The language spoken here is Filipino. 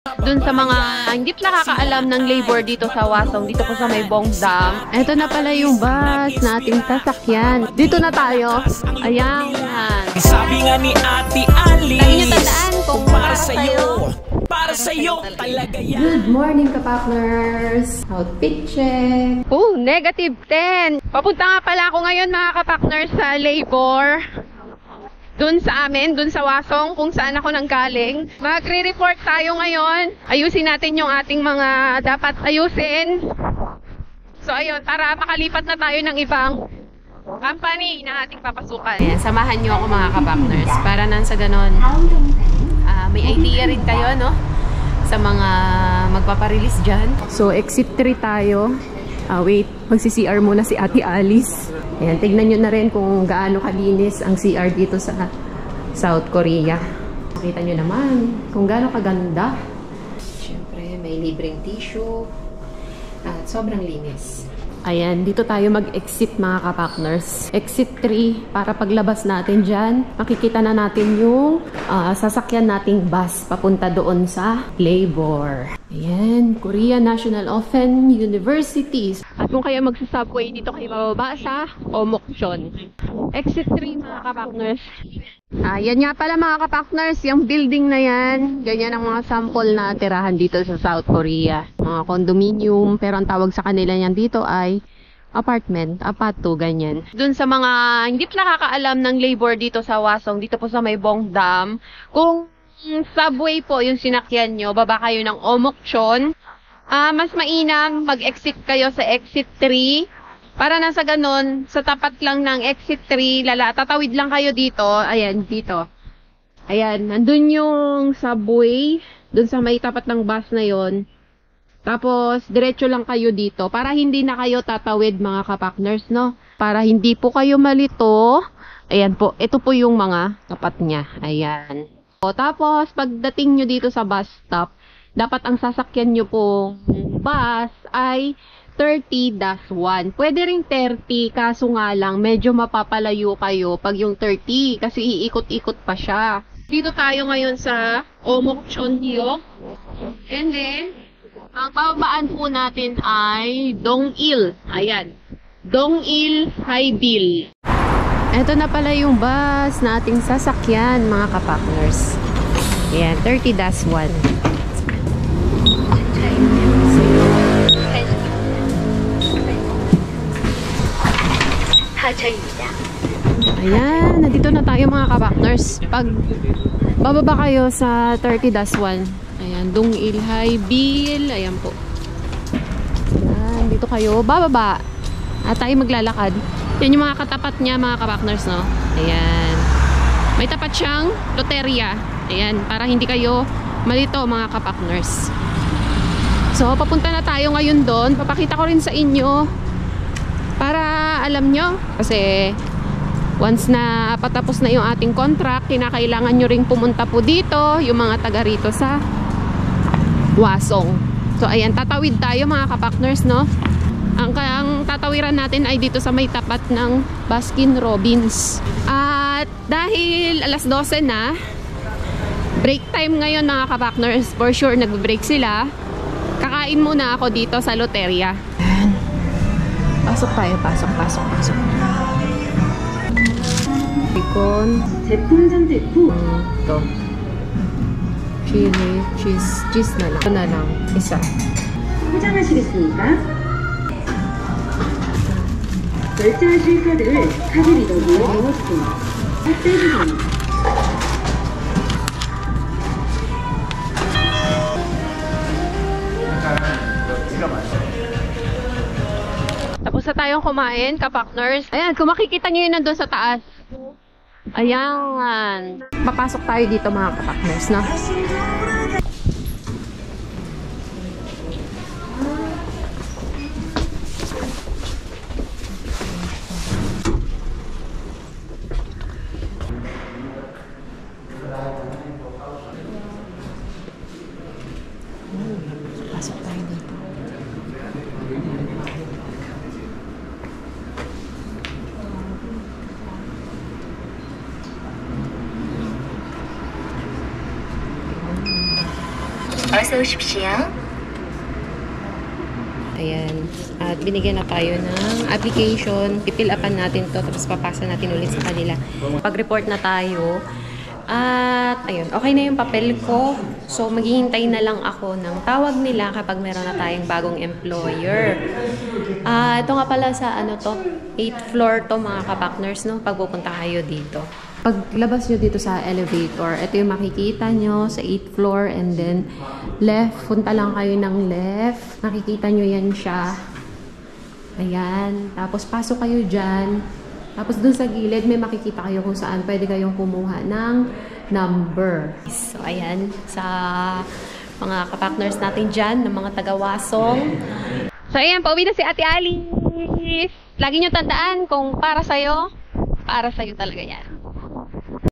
Dun sa mga hindi nakakaalam ng labor dito sa Wasong, dito po sa may Bongdam. Ito na pala yung bus na ating sasakyan. Dito na tayo. Ayan. Sabi nga ni Ate Alice, Lagi nyo tandaan kung para sa'yo, para sa'yo talaga yan. Good morning, kapakners! Outfit check! Oh, negative 10! Papunta nga pala ako ngayon mga kapakners sa labor. Dun sa amin, dun sa Wasong, kung saan ako nanggaling. Magre-report tayo ngayon. Ayusin natin yung ating mga dapat ayusin. So ayun, para makalipat na tayo ng ibang company na ating papasukan. Ayan, samahan nyo ako mga kapakners para nang sa ganon. May idea rin kayo, no? Sa mga magpaparelease dyan. So, exit 3 tayo. Wait, magsi-CR muna si Ate Alice. Ayan, tignan nyo na rin kung gaano kalinis ang CR dito sa South Korea. Makita nyo naman kung gaano kaganda. Siyempre, may libreng tissue. At sobrang linis. Ayan, dito tayo mag-exit mga kapakners. Exit 3, para paglabas natin dyan, makikita na natin yung sasakyan nating bus papunta doon sa labor. Ayan, Korea National Open University. At kung kayo magsasubway, dito kayo mababa sa Omokchon. Exit 3 mga kapakners. Yan nga pala mga kapakners, yung building na yan, ganyan ang mga sample na tirahan dito sa South Korea. Mga condominium, pero ang tawag sa kanila yan dito ay apartment, apato, ganyan. Dun sa mga hindi nakakaalam ng labor dito sa Wasong, dito po sa may Bongdam, kung subway po yung sinakyan nyo, baba kayo ng Omokchon, mas mainam mag-exit kayo sa exit 3. Para na sa ganon, sa tapat lang ng exit 3, tatawid lang kayo dito. Ayan, dito. Ayan, nandun yung subway. Dun sa may tapat ng bus na yon. Tapos, diretso lang kayo dito. Para hindi na kayo tatawid mga kapakners, no? Para hindi po kayo malito. Ayan po, ito po yung mga tapat niya. Ayan. O, tapos, pagdating nyo dito sa bus stop, dapat ang sasakyan nyo pong bus ay 30-1. Pwede ring 30, kaso nga lang, medyo mapapalayo kayo pag yung 30 kasi iikot-ikot pa siya. Dito tayo ngayon sa Omokchon-hyok. And then, ang pababaan po natin ay Dong-il. Ayan. Dong-il High-Bill. Ito na pala yung bus na ating sasakyan, mga kapakners. Ayan, 30-1. Ayan, nandito na tayo mga kapakners. Pag bababa kayo sa 30-1, ayan, Dong-il High-Bill. Ayan po. Ayan, dito kayo bababa. At tayo maglalakad. Yan yung mga katapat niya mga kapakners, no? Ayan. May tapat siyang loteria. Ayan, para hindi kayo malito mga kapakners. So, papunta na tayo ngayon doon. Papakita ko rin sa inyo para alam nyo, kasi once na patapos na yung ating contract, kinakailangan nyo ring pumunta po dito, yung mga taga rito sa Wasong. So ayan, tatawid tayo mga kapakners, no? Ang tatawiran natin ay dito sa may tapat ng Baskin Robbins. At dahil alas 12 na, break time ngayon mga kapakners, for sure nag-break sila. Kakain muna ako dito sa loteria. Pasok tayo, pasok. Bacon. Ito. Chili, cheese na lang. Ito na lang, isa. 포장하시겠습니까? 결제하실 카드를 카드 리더기에 넣어주세요. 떼주세요. Tapos na tayong kumain, kapakners. Ayan, kung makikita nyo yun nandun sa taas. Ayan. Papasok tayo dito mga kapakners, no? Pasok tayo dito. 어서 오십시오. Ayan. At binigyan na tayo ng application. Pipil-upan natin to tapos papasa natin ulit sa kanila. Pag-report na tayo. At ayun, okay na yung papel ko. So maghihintay na lang ako ng tawag nila kapag meron na tayong bagong employer. Ito nga pala sa ano to, 8th floor to mga ka-partners, no? Pag pupunta kayo dito. Paglabas nyo dito sa elevator, ito yung makikita nyo sa 8th floor and then left, punta lang kayo ng left. Nakikita nyo yan siya. Ayan. Tapos pasok kayo dyan. Tapos dun sa gilid, may makikita kayo kung saan pwede kayong kumuha ng number. So ayan, sa mga ka-partners natin dyan, ng mga taga-Wasong. So ayan, pauwi na si Ate Alice. Lagi nyo tandaan kung para sa'yo talaga yan.